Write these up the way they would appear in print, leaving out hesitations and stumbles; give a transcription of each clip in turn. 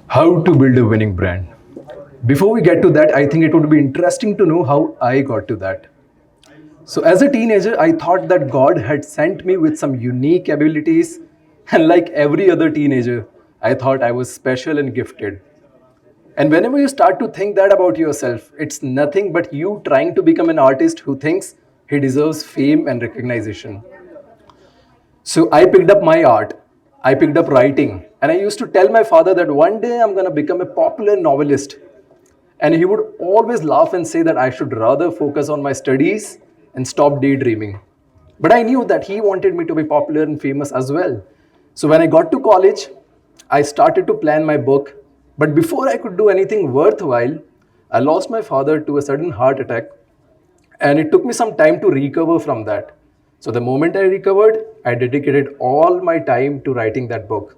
How to build a winning brand. Before we get to that, I think it would be interesting to know how I got to that. So, as a teenager, I thought that God had sent me with some unique abilities, and like every other teenager, I thought I was special and gifted. And whenever you start to think that about yourself, it's nothing but you trying to become an artist who thinks he deserves fame and recognition. So I picked up my art, I picked up writing, and I used to tell my father that one day I'm going to become a popular novelist. And he would always laugh and say that I should rather focus on my studies and stop daydreaming. But I knew that he wanted me to be popular and famous as well. So when I got to college, I started to plan my book. But before I could do anything worthwhile, I lost my father to a sudden heart attack, and it took me some time to recover from that. So the moment I recovered, I dedicated all my time to writing that book.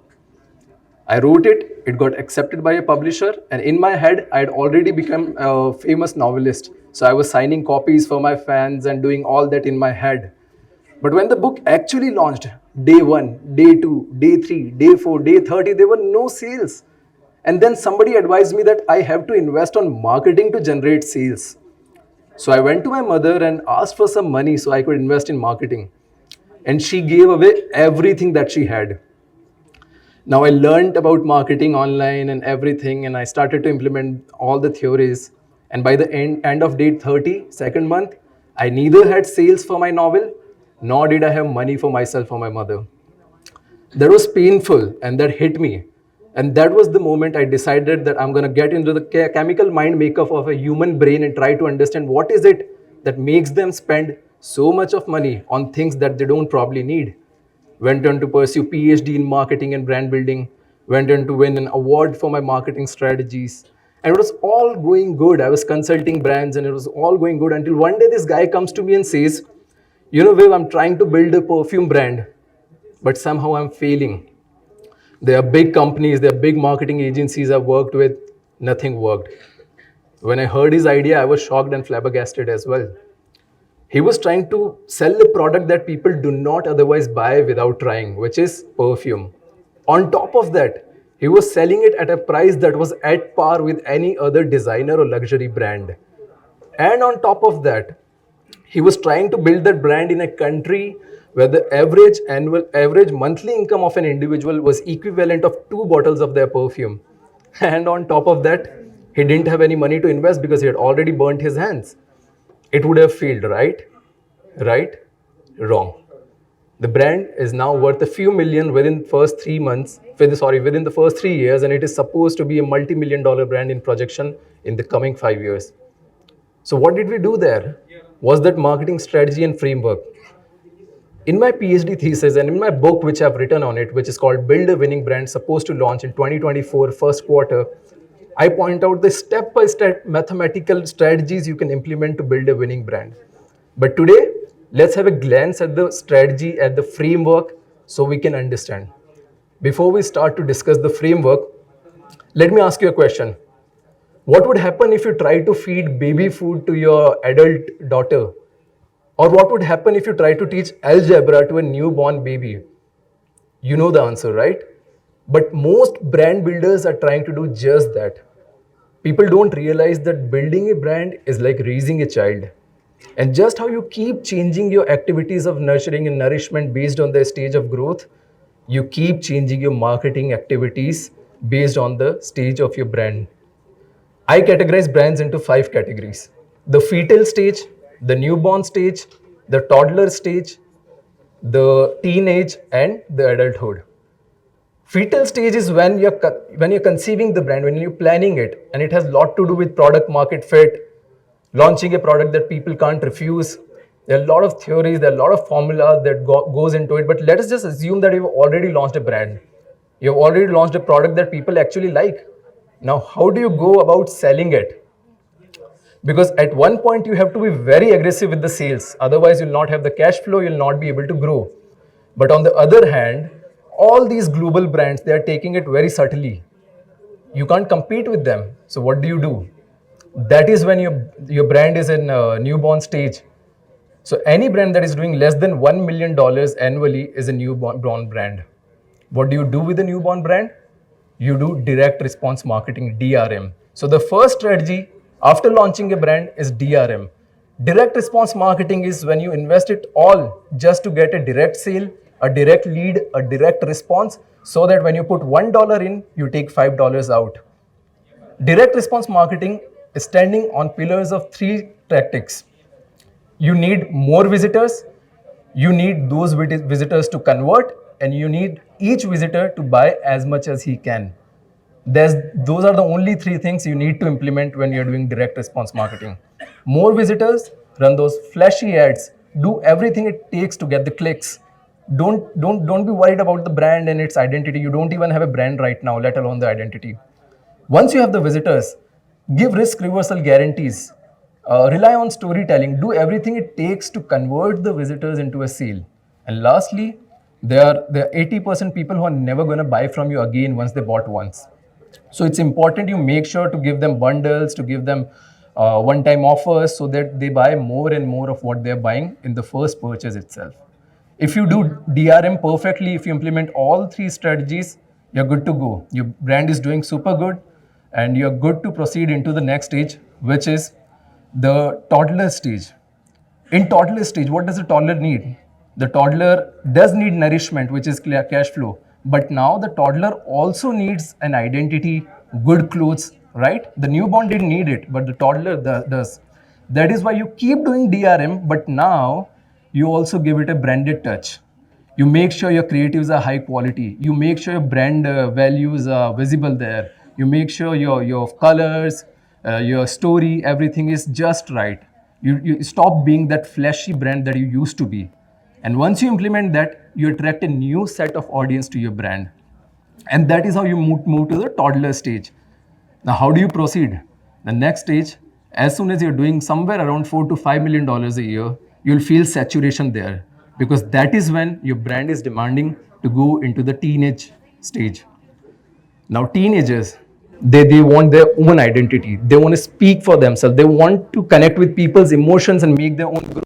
I wrote it, it got accepted by a publisher, and in my head, I had already become a famous novelist. So I was signing copies for my fans and doing all that in my head. But when the book actually launched, day one, day two, day three, day four, day 30, there were no sales. And then somebody advised me that I have to invest on marketing to generate sales. So I went to my mother and asked for some money so I could invest in marketing. And she gave away everything that she had. Now I learned about marketing online and everything, and I started to implement all the theories. And by the end of day 30, second month, I neither had sales for my novel, nor did I have money for myself or my mother. That was painful and that hit me. And that was the moment I decided that I'm going to get into the chemical mind makeup of a human brain and try to understand what is it that makes them spend so much of money on things that they don't probably need. Went on to pursue PhD in marketing and brand building, went on to win an award for my marketing strategies. And it was all going good. I was consulting brands and it was all going good until one day this guy comes to me and says, you know, Viv, I'm trying to build a perfume brand, but somehow I'm failing. There are big companies, there are big marketing agencies I've worked with, nothing worked. When I heard his idea, I was shocked and flabbergasted as well. He was trying to sell a product that people do not otherwise buy without trying, which is perfume. On top of that, he was selling it at a price that was at par with any other designer or luxury brand. And on top of that, he was trying to build that brand in a country where the average monthly income of an individual was equivalent of 2 bottles of their perfume. And on top of that, he didn't have any money to invest because he had already burnt his hands. It would have failed, right? Right? Wrong. The brand is now worth a few million within first 3 months, within the first 3 years, and it is supposed to be a multi-million-dollar brand in projection in the coming 5 years. So what did we do there? Was that marketing strategy and framework. In my PhD thesis and in my book, which I've written on it, which is called Build a Winning Brand, supposed to launch in 2024 first quarter, I point out the step-by-step mathematical strategies you can implement to build a winning brand. But today, let's have a glance at the strategy, at the framework, so we can understand. Before we start to discuss the framework, let me ask you a question. What would happen if you try to feed baby food to your adult daughter? Or what would happen if you try to teach algebra to a newborn baby? You know the answer, right? But most brand builders are trying to do just that. People don't realize that building a brand is like raising a child. And just how you keep changing your activities of nurturing and nourishment based on their stage of growth, you keep changing your marketing activities based on the stage of your brand. I categorize brands into 5 categories: the fetal stage, the newborn stage, the toddler stage, the teenage, and the adulthood. Fetal stage is when you're conceiving the brand, when you're planning it, and it has a lot to do with product market fit, launching a product that people can't refuse. There are a lot of theories, there are a lot of formulas that goes into it, but let us just assume that you've already launched a brand. You've already launched a product that people actually like. Now, how do you go about selling it? Because at one point you have to be very aggressive with the sales, otherwise you'll not have the cash flow, you'll not be able to grow. But on the other hand, all these global brands, they are taking it very subtly. You can't compete with them. So what do? That is when your brand is in a newborn stage. So any brand that is doing less than $1 million annually is a newborn brand. What do you do with a newborn brand? you do direct response marketing, DRM. So the first strategy after launching a brand is DRM. Direct response marketing is when you invest it all just to get a direct sale, a direct lead, a direct response, so that when you put $1 in, you take $5 out. Direct response marketing is standing on pillars of three tactics. You need more visitors, you need those visitors to convert, and you need each visitor to buy as much as he can. Those are the only three things you need to implement when you're doing direct response marketing. More visitors, run those flashy ads, do everything it takes to get the clicks. Don't be worried about the brand and its identity. You don't even have a brand right now, let alone the identity. Once you have the visitors, give risk reversal guarantees. Rely on storytelling. Do everything it takes to convert the visitors into a sale. And lastly, there are 80% people who are never going to buy from you again once they bought once. So it's important you make sure to give them bundles, to give them one-time offers so that they buy more and more of what they're buying in the first purchase itself. If you do DRM perfectly, if you implement all three strategies, you're good to go. Your brand is doing super good and you're good to proceed into the next stage, which is the toddler stage. In toddler stage, what does a toddler need? The toddler does need nourishment, which is cash flow. But now the toddler also needs an identity, good clothes, right? The newborn didn't need it, but the toddler does. That is why you keep doing DRM, but now you also give it a branded touch. You make sure your creatives are high quality. You make sure your brand values are visible there. You make sure your colors, your story, everything is just right. You stop being that flashy brand that you used to be. And once you implement that, you attract a new set of audience to your brand. And that is how you move to the toddler stage. Now, how do you proceed? The next stage, as soon as you're doing somewhere around $4 to $5 million a year, you'll feel saturation there, because that is when your brand is demanding to go into the teenage stage. Now, teenagers, they want their own identity. They want to speak for themselves. They want to connect with people's emotions and make their own growth.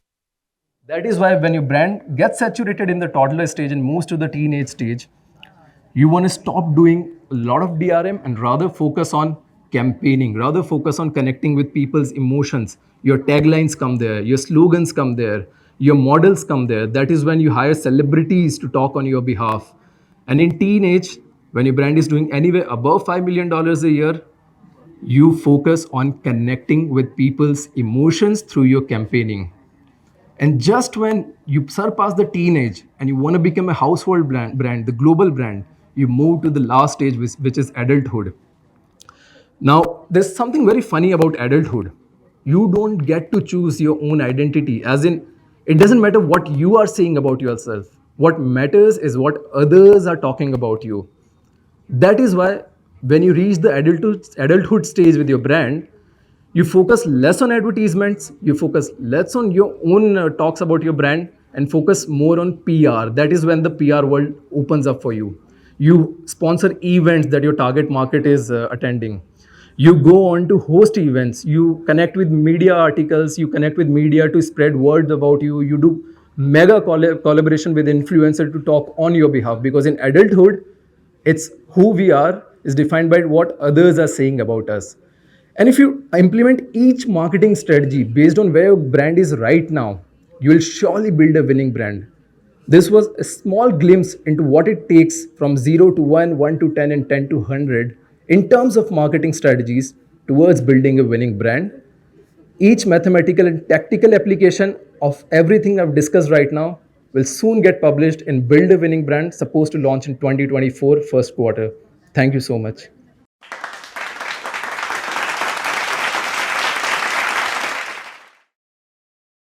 That is why when your brand gets saturated in the toddler stage and moves to the teenage stage, you want to stop doing a lot of DRM and rather focus on campaigning, rather focus on connecting with people's emotions. Your taglines come there, your slogans come there, your models come there. That is when you hire celebrities to talk on your behalf. And in teenage, when your brand is doing anywhere above $5 million a year, you focus on connecting with people's emotions through your campaigning. And just when you surpass the teenage and you want to become a household brand, the global brand, you move to the last stage, which is adulthood. Now, there's something very funny about adulthood. You don't get to choose your own identity, as in, it doesn't matter what you are saying about yourself. What matters is what others are talking about you. That is why when you reach the adulthood stage with your brand, you focus less on advertisements, you focus less on your own talks about your brand, and focus more on PR. That is when the PR world opens up for you. You sponsor events that your target market is attending. You go on to host events. You connect with media articles. You connect with media to spread word about you. You do mega collaboration with influencers to talk on your behalf, because in adulthood, it's who we are is defined by what others are saying about us. And if you implement each marketing strategy based on where your brand is right now, you will surely build a winning brand. This was a small glimpse into what it takes from 0 to 1, 1 to 10, and 10 to 100 in terms of marketing strategies towards building a winning brand. Each mathematical and tactical application of everything I've discussed right now will soon get published in Build a Winning Brand, supposed to launch in 2024 first quarter. Thank you so much.